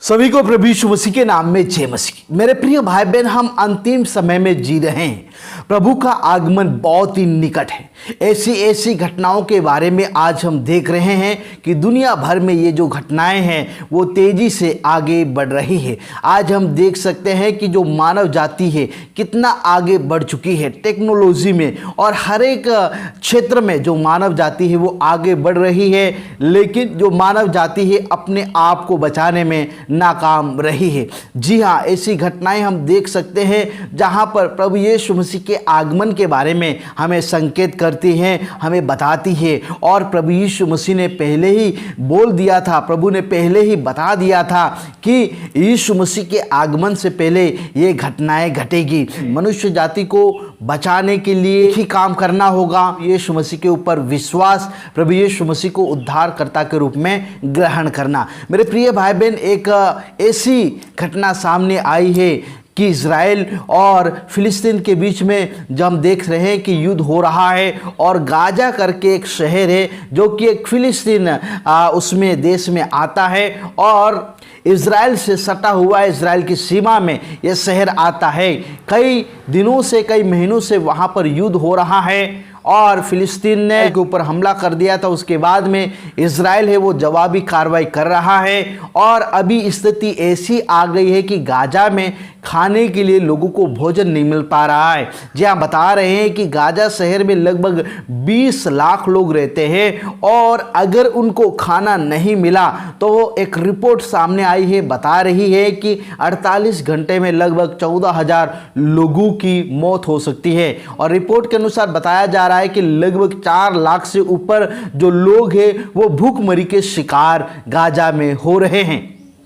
सभी को प्रभु यीशु मसीह के नाम में जय मसीह। मेरे प्रिय भाई बहन, हम अंतिम समय में जी रहे हैं। प्रभु का आगमन बहुत ही निकट है। ऐसी घटनाओं के बारे में आज हम देख रहे हैं कि दुनिया भर में ये जो घटनाएं हैं वो तेजी से आगे बढ़ रही है। आज हम देख सकते हैं कि जो मानव जाति है कितना आगे बढ़ चुकी है टेक्नोलॉजी में, और हर एक क्षेत्र में जो मानव जाति है वो आगे बढ़ रही है, लेकिन जो मानव जाति है अपने आप को बचाने में नाकाम रही है। जी हाँ, ऐसी घटनाएं हम देख सकते हैं जहां पर प्रभु यीशु मसीह के आगमन के बारे में हमें संकेत करती हैं, हमें बताती है। और प्रभु यीशु मसीह ने पहले ही बोल दिया था, प्रभु ने पहले ही बता दिया था कि यीशु मसीह के आगमन से पहले ये घटनाएं घटेगी। मनुष्य जाति को बचाने के लिए ही काम करना होगा, यीशु मसीह के ऊपर विश्वास, प्रभु यीशु मसीह को उद्धारकर्ता के रूप में ग्रहण करना। मेरे प्रिय भाई बहन, एक ऐसी घटना सामने आई है कि इज़राइल और फिलिस्तीन के बीच में जब हम देख रहे हैं कि युद्ध हो रहा है, और गाजा करके एक शहर है जो कि एक फिलिस्तीन उसमें देश में आता है, और इज़राइल से सटा हुआ इज़राइल की सीमा में यह शहर आता है। कई दिनों से, कई महीनों से वहाँ पर युद्ध हो रहा है और फिलिस्तीन ने के ऊपर हमला कर दिया था। उसके बाद में इज़राइल है वो जवाबी कार्रवाई कर रहा है, और अभी स्थिति ऐसी आ गई है कि गाजा में खाने के लिए लोगों को भोजन नहीं मिल पा रहा है। जी हाँ, बता रहे हैं कि गाजा शहर में लगभग 20 लाख लोग रहते हैं, और अगर उनको खाना नहीं मिला तो एक रिपोर्ट सामने आई है, बता रही है कि 48 घंटे में लगभग 14,000 लोगों की मौत हो सकती है। और रिपोर्ट के अनुसार बताया जा रहा है कि लगभग 4 लाख से ऊपर जो लोग हैं वो भूखमरी के शिकार गाजा में हो रहे हैं।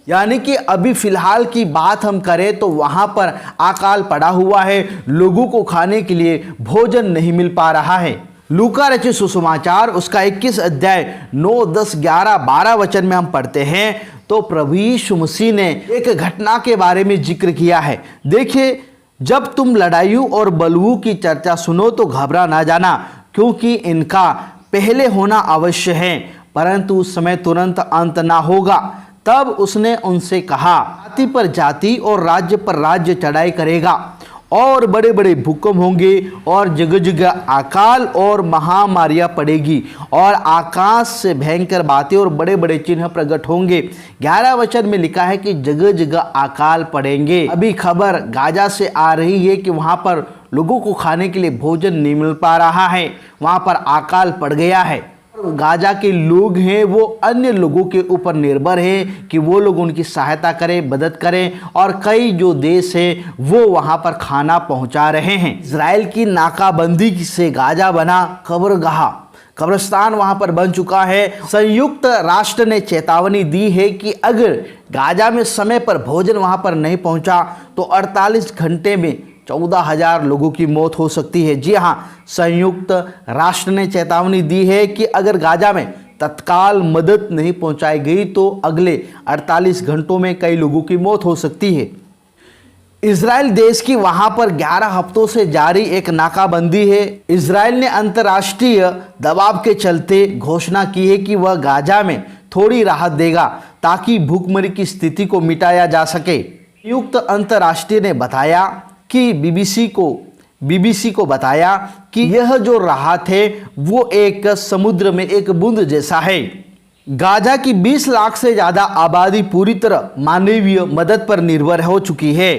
यानी कि अभी फिलहाल की बात हम करें तो वहां पर अकाल पड़ा हुआ है, लोगों को खाने के लिए भोजन नहीं मिल पा रहा है। लूका रचित सुसमाचार उसका 21 अध्याय 9, 10, 11, 12 वचन में हम पढ़ते हैं तो प्रभु यीशु मसीह ने एक घटना के बारे में जिक्र किया है। देखिए, जब तुम लड़ाइयों और बलवों की चर्चा सुनो तो घबरा ना जाना, क्योंकि इनका पहले होना अवश्य है, परंतु उस समय तुरंत अंत ना होगा। तब उसने उनसे कहा, जाति पर जाति और राज्य पर राज्य चढ़ाई करेगा, और बड़े बड़े भूकंप होंगे, और जगह जगह अकाल और महामारियां पड़ेगी, और आकाश से भयंकर बातें और बड़े बड़े चिन्ह प्रकट होंगे। 11 वचन में लिखा है कि जगह जगह अकाल पड़ेंगे। अभी खबर गाजा से आ रही है कि वहां पर लोगों को खाने के लिए भोजन नहीं मिल पा रहा है, वहां पर अकाल पड़ गया है। गाजा के लोग हैं वो अन्य लोगों के ऊपर निर्भर हैं कि वो लोग उनकी सहायता करें, मदद करें, और कई जो देश है वो वहां पर खाना पहुंचा रहे हैं। इज़राइल की नाकाबंदी से गाजा बना कब्रगाह, कब्रिस्तान वहां पर बन चुका है। संयुक्त राष्ट्र ने चेतावनी दी है कि अगर गाजा में समय पर भोजन वहां पर नहीं पहुंचा तो 48 घंटे में 14,000 लोगों की मौत हो सकती है। जी हाँ, संयुक्त राष्ट्र ने चेतावनी दी है कि अगर गाजा में तत्काल मदद नहीं पहुंचाई गई तो अगले 48 घंटों में कई लोगों की मौत हो सकती है। इज़राइल देश की वहां पर 11 हफ्तों से जारी एक नाकाबंदी है। इज़राइल ने अंतर्राष्ट्रीय दबाव के चलते घोषणा की है कि वह गाजा में थोड़ी राहत देगा ताकि भूखमरी की स्थिति को मिटाया जा सके। संयुक्त अंतर्राष्ट्रीय ने बताया कि बीबीसी को बताया कि यह जो राहत है वो एक समुद्र में एक बूंद जैसा है। गाजा की 20 लाख से ज़्यादा आबादी पूरी तरह मानवीय मदद पर निर्भर हो चुकी है।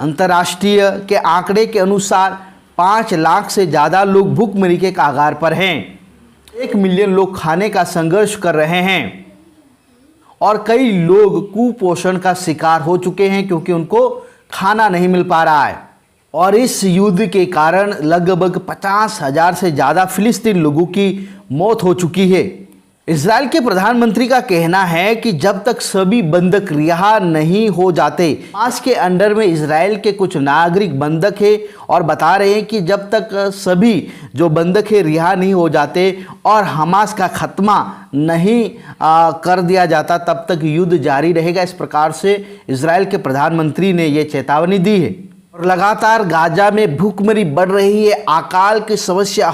अंतर्राष्ट्रीय के आंकड़े के अनुसार 5 लाख से ज़्यादा लोग भूखमरी के कगार पर हैं। 1 मिलियन लोग खाने का संघर्ष कर रहे हैं, और कई लोग कुपोषण का शिकार हो चुके हैं क्योंकि उनको खाना नहीं मिल पा रहा है। और इस युद्ध के कारण लगभग 50,000 से ज़्यादा फिलिस्तीन लोगों की मौत हो चुकी है। इज़राइल के प्रधानमंत्री का कहना है कि जब तक सभी बंधक रिहा नहीं हो जाते, हमास के अंडर में इज़राइल के कुछ नागरिक बंधक है, और बता रहे हैं कि जब तक सभी जो बंधक है रिहा नहीं हो जाते और हमास का खात्मा नहीं कर दिया जाता तब तक युद्ध जारी रहेगा। इस प्रकार से इज़राइल के प्रधानमंत्री ने ये चेतावनी दी है। और लगातार गाजा में भूखमरी बढ़ रही है, अकाल की समस्या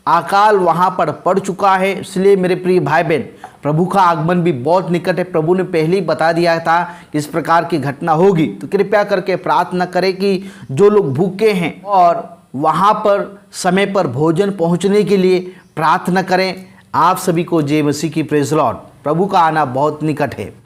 अकाल वहाँ पर पड़ चुका है। इसलिए मेरे प्रिय भाई बहन, प्रभु का आगमन भी बहुत निकट है। प्रभु ने पहले ही बता दिया था कि इस प्रकार की घटना होगी। तो कृपया करके प्रार्थना करें कि जो लोग भूखे हैं और वहाँ पर समय पर भोजन पहुँचने के लिए प्रार्थना करें। आप सभी को जय मसीह की, प्रेज़ द लॉर्ड। प्रभु का आना बहुत निकट है।